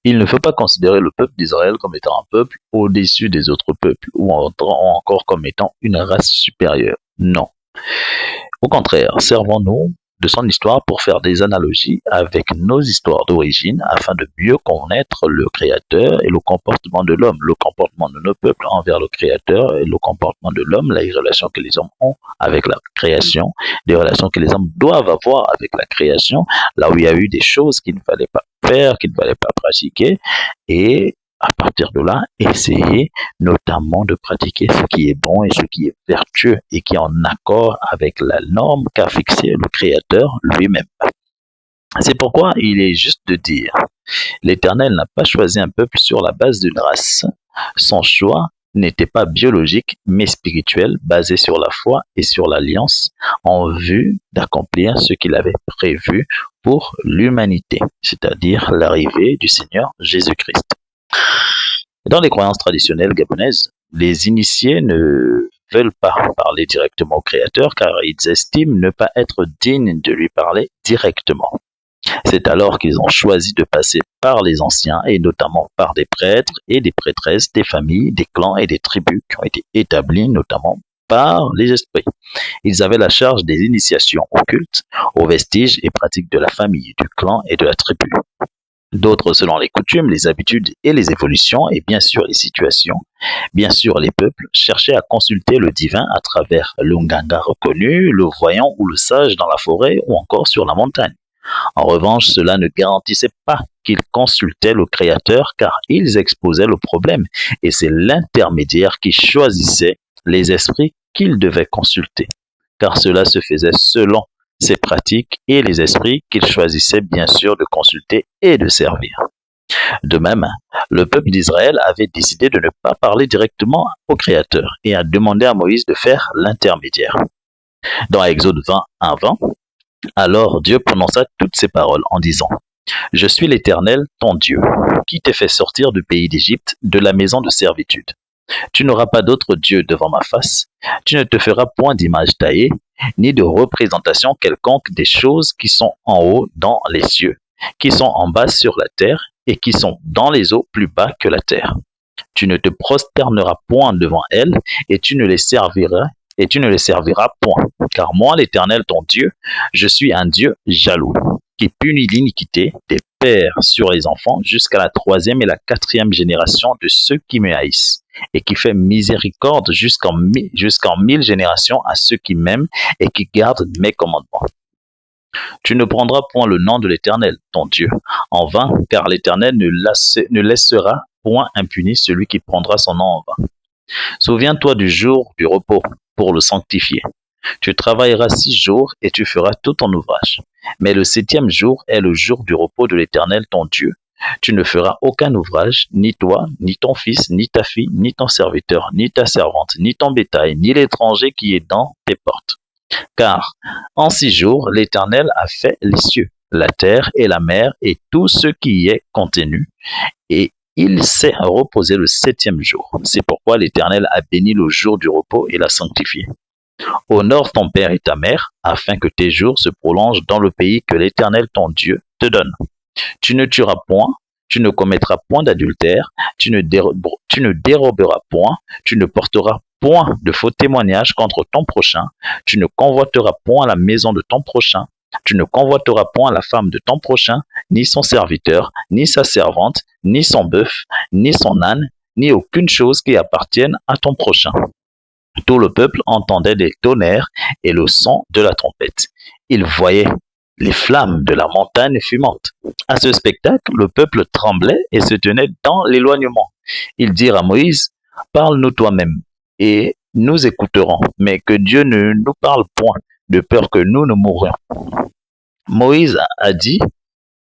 Il ne faut pas considérer le peuple d'Israël comme étant un peuple au-dessus des autres peuples ou encore comme étant une race supérieure. Non. Au contraire, servons-nous de son histoire pour faire des analogies avec nos histoires d'origine afin de mieux connaître le Créateur et le comportement de l'homme, le comportement de nos peuples envers le Créateur et le comportement de l'homme, les relations que les hommes ont avec la création, des relations que les hommes doivent avoir avec la création, là où il y a eu des choses qu'il ne fallait pas faire, qu'il ne fallait pas pratiquer, et à partir de là, essayer notamment de pratiquer ce qui est bon et ce qui est vertueux et qui est en accord avec la norme qu'a fixée le Créateur lui-même. C'est pourquoi il est juste de dire, l'Éternel n'a pas choisi un peuple sur la base d'une race. Son choix n'était pas biologique, mais spirituel, basé sur la foi et sur l'alliance, en vue d'accomplir ce qu'il avait prévu pour l'humanité, c'est-à-dire l'arrivée du Seigneur Jésus-Christ. Dans les croyances traditionnelles gabonaises, les initiés ne veulent pas parler directement au Créateur car ils estiment ne pas être dignes de lui parler directement. C'est alors qu'ils ont choisi de passer par les anciens et notamment par des prêtres et des prêtresses des familles, des clans et des tribus qui ont été établis notamment par les esprits. Ils avaient la charge des initiations occultes aux vestiges et pratiques de la famille, du clan et de la tribu. D'autres selon les coutumes, les habitudes et les évolutions, et bien sûr les situations. Bien sûr, les peuples cherchaient à consulter le divin à travers le nganga reconnu, le voyant ou le sage dans la forêt ou encore sur la montagne. En revanche, cela ne garantissait pas qu'ils consultaient le Créateur car ils exposaient le problème et c'est l'intermédiaire qui choisissait les esprits qu'ils devaient consulter. Car cela se faisait selon ses pratiques et les esprits qu'il choisissait bien sûr de consulter et de servir. De même, le peuple d'Israël avait décidé de ne pas parler directement au Créateur et a demandé à Moïse de faire l'intermédiaire. Dans Exode 20, 1-20, alors Dieu prononça toutes ces paroles en disant « Je suis l'Éternel, ton Dieu, qui t'ai fait sortir du pays d'Égypte, de la maison de servitude. Tu n'auras pas d'autre Dieu devant ma face, tu ne te feras point d'image taillée, ni de représentation quelconque des choses qui sont en haut dans les cieux, qui sont en bas sur la terre, et qui sont dans les eaux plus bas que la terre. Tu ne te prosterneras point devant elles, et tu ne les serviras point. Car moi, l'Éternel ton Dieu, je suis un Dieu jaloux, qui punit l'iniquité des pères sur les enfants jusqu'à la 3e et la 4e génération de ceux qui me haïssent, et qui fait miséricorde jusqu'en 1000 générations à ceux qui m'aiment et qui gardent mes commandements. Tu ne prendras point le nom de l'Éternel, ton Dieu, en vain, car l'Éternel ne laissera point impuni celui qui prendra son nom en vain. Souviens-toi du jour du repos pour le sanctifier. Tu travailleras 6 jours et tu feras tout ton ouvrage. Mais le 7e jour est le jour du repos de l'Éternel ton Dieu. Tu ne feras aucun ouvrage, ni toi, ni ton fils, ni ta fille, ni ton serviteur, ni ta servante, ni ton bétail, ni l'étranger qui est dans tes portes. Car en 6 jours, l'Éternel a fait les cieux, la terre et la mer et tout ce qui y est contenu. Et il s'est reposé le 7e jour. C'est pourquoi l'Éternel a béni le jour du repos et l'a sanctifié. Honore ton père et ta mère, afin que tes jours se prolongent dans le pays que l'Éternel ton Dieu te donne. Tu ne tueras point, tu ne commettras point d'adultère, tu ne déroberas point, tu ne porteras point de faux témoignages contre ton prochain, tu ne convoiteras point la maison de ton prochain, tu ne convoiteras point la femme de ton prochain, ni son serviteur, ni sa servante, ni son bœuf, ni son âne, ni aucune chose qui appartienne à ton prochain. Tout le peuple entendait des tonnerres et le son de la trompette. Il voyait les flammes de la montagne fumante. À ce spectacle, le peuple tremblait et se tenait dans l'éloignement. Ils dirent à Moïse, « Parle-nous toi-même, et nous écouterons, mais que Dieu ne nous parle point, de peur que nous ne mourions. » Moïse a dit,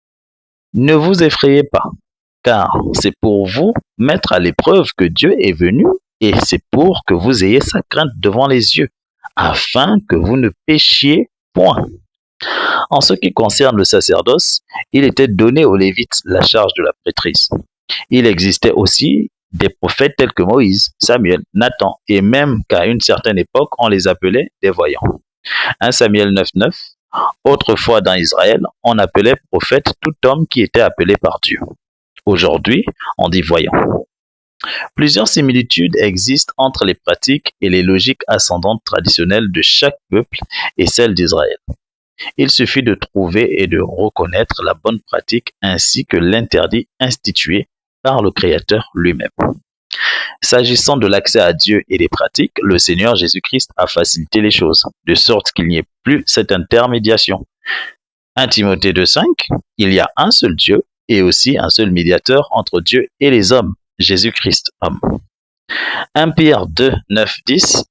« Ne vous effrayez pas, car c'est pour vous mettre à l'épreuve que Dieu est venu, et c'est pour que vous ayez sa crainte devant les yeux, afin que vous ne péchiez point. » En ce qui concerne le sacerdoce, il était donné aux Lévites la charge de la prêtrise. Il existait aussi des prophètes tels que Moïse, Samuel, Nathan, et même qu'à une certaine époque, on les appelait des voyants. 1 Samuel 9,9. Autrefois dans Israël, on appelait prophète tout homme qui était appelé par Dieu. Aujourd'hui, on dit voyant. Plusieurs similitudes existent entre les pratiques et les logiques ascendantes traditionnelles de chaque peuple et celles d'Israël. Il suffit de trouver et de reconnaître la bonne pratique ainsi que l'interdit institué par le Créateur lui-même. S'agissant de l'accès à Dieu et des pratiques, le Seigneur Jésus-Christ a facilité les choses, de sorte qu'il n'y ait plus cette intermédiation. 1 Timothée 2,5, il y a un seul Dieu et aussi un seul médiateur entre Dieu et les hommes, Jésus-Christ, homme. 1 Pierre 2, 9, 10,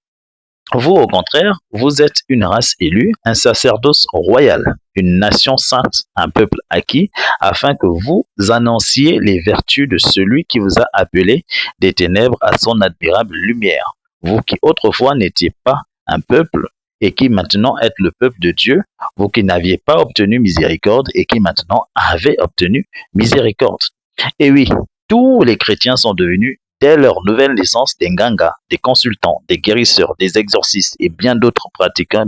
vous, au contraire, vous êtes une race élue, un sacerdoce royal, une nation sainte, un peuple acquis, afin que vous annonciez les vertus de celui qui vous a appelé des ténèbres à son admirable lumière. Vous qui autrefois n'étiez pas un peuple et qui maintenant êtes le peuple de Dieu, vous qui n'aviez pas obtenu miséricorde et qui maintenant avez obtenu miséricorde. Et oui, tous les chrétiens sont devenus dès leur nouvelle naissance des ngangas, des consultants, des guérisseurs, des exorcistes et bien d'autres pratiquants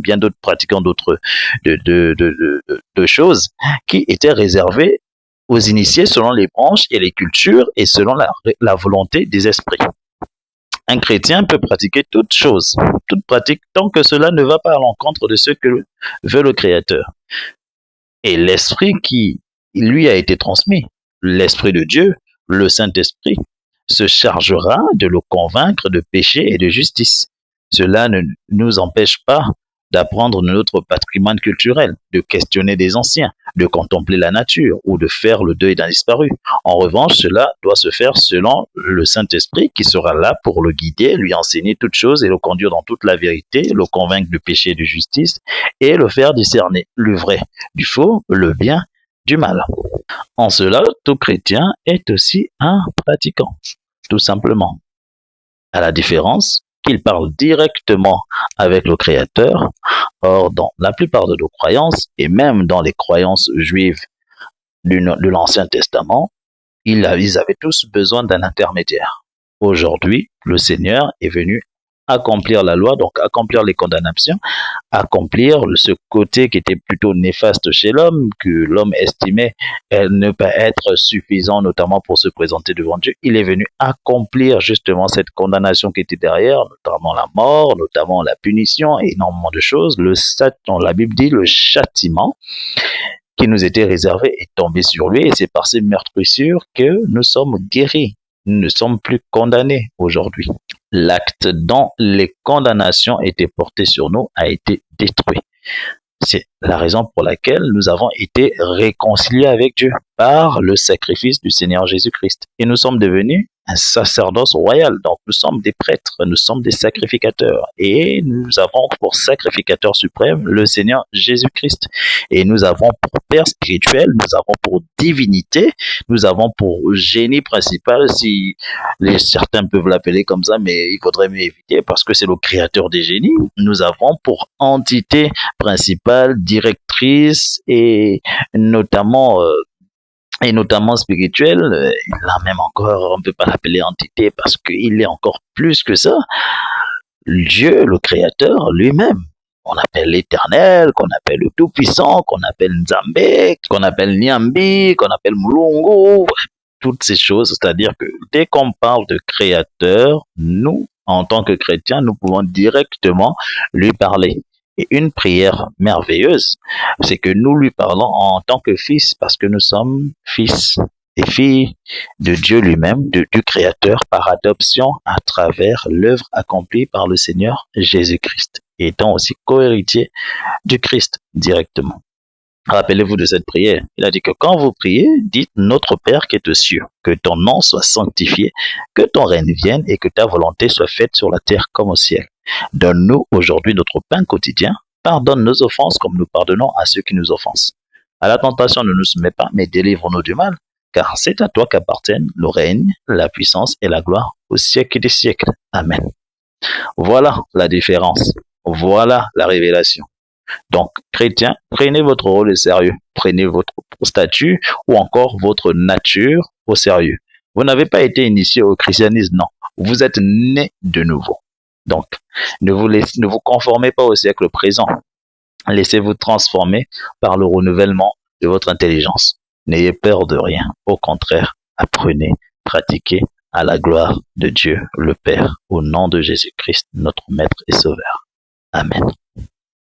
d'autres de choses qui étaient réservées aux initiés selon les branches et les cultures et selon la volonté des esprits. Un chrétien peut pratiquer toute chose, toute pratique, tant que cela ne va pas à l'encontre de ce que veut le Créateur. Et l'esprit qui lui a été transmis, l'esprit de Dieu, le Saint-Esprit, se chargera de le convaincre de péché et de justice. Cela ne nous empêche pas d'apprendre notre patrimoine culturel, de questionner des anciens, de contempler la nature ou de faire le deuil d'un disparu. En revanche, cela doit se faire selon le Saint-Esprit qui sera là pour le guider, lui enseigner toutes choses et le conduire dans toute la vérité, le convaincre du péché et de justice et le faire discerner le vrai du faux, le bien du mal. En cela, tout chrétien est aussi un pratiquant, tout simplement. À la différence qu'il parle directement avec le Créateur. Or, dans la plupart de nos croyances, et même dans les croyances juives de l'Ancien Testament, ils avaient tous besoin d'un intermédiaire. Aujourd'hui, le Seigneur est venu accomplir la loi, donc accomplir les condamnations, accomplir ce côté qui était plutôt néfaste chez l'homme, que l'homme estimait ne pas être suffisant, notamment pour se présenter devant Dieu. Il est venu accomplir justement cette condamnation qui était derrière, notamment la mort, notamment la punition, énormément de choses. La Bible dit le châtiment qui nous était réservé est tombé sur lui, et c'est par ces meurtrissures que nous sommes guéris. Nous ne sommes plus condamnés aujourd'hui. L'acte dont les condamnations étaient portées sur nous a été détruit. C'est la raison pour laquelle nous avons été réconciliés avec Dieu par le sacrifice du Seigneur Jésus-Christ. Et nous sommes devenus un sacerdoce royal. Donc nous sommes des prêtres, nous sommes des sacrificateurs. Et nous avons pour sacrificateur suprême le Seigneur Jésus-Christ. Et nous avons pour Père spirituel, nous avons pour divinité, nous avons pour génie principal, si certains peuvent l'appeler comme ça, mais il faudrait m'éviter parce que c'est le créateur des génies. Nous avons pour entité principale, directrice et notamment spirituel, là même encore, on ne peut pas l'appeler entité parce qu'il est encore plus que ça. Dieu, le Créateur lui-même, qu'on appelle l'Éternel, qu'on appelle le Tout-Puissant, qu'on appelle Nzambe, qu'on appelle Nyambi, qu'on appelle Mulungu, toutes ces choses, c'est-à-dire que dès qu'on parle de Créateur, nous, en tant que chrétiens, nous pouvons directement lui parler. Et une prière merveilleuse, c'est que nous lui parlons en tant que fils, parce que nous sommes fils et filles de Dieu lui-même, du Créateur, par adoption à travers l'œuvre accomplie par le Seigneur Jésus-Christ, étant aussi co-héritier du Christ directement. Rappelez-vous de cette prière. Il a dit que quand vous priez, dites notre Père qui est aux cieux, que ton nom soit sanctifié, que ton règne vienne et que ta volonté soit faite sur la terre comme au ciel. Donne-nous aujourd'hui notre pain quotidien. Pardonne nos offenses comme nous pardonnons à ceux qui nous offensent. À la tentation, ne nous soumets pas, mais délivre-nous du mal, car c'est à toi qu'appartiennent le règne, la puissance et la gloire au siècle des siècles. Amen. Voilà la différence. Voilà la révélation. Donc, chrétiens, prenez votre rôle au sérieux. Prenez votre statut ou encore votre nature au sérieux. Vous n'avez pas été initié au christianisme, non. Vous êtes né de nouveau. Donc, ne vous conformez pas au siècle présent. Laissez-vous transformer par le renouvellement de votre intelligence. N'ayez peur de rien. Au contraire, Apprenez, pratiquez à la gloire de Dieu le Père, au nom de Jésus-Christ, notre Maître et Sauveur. Amen.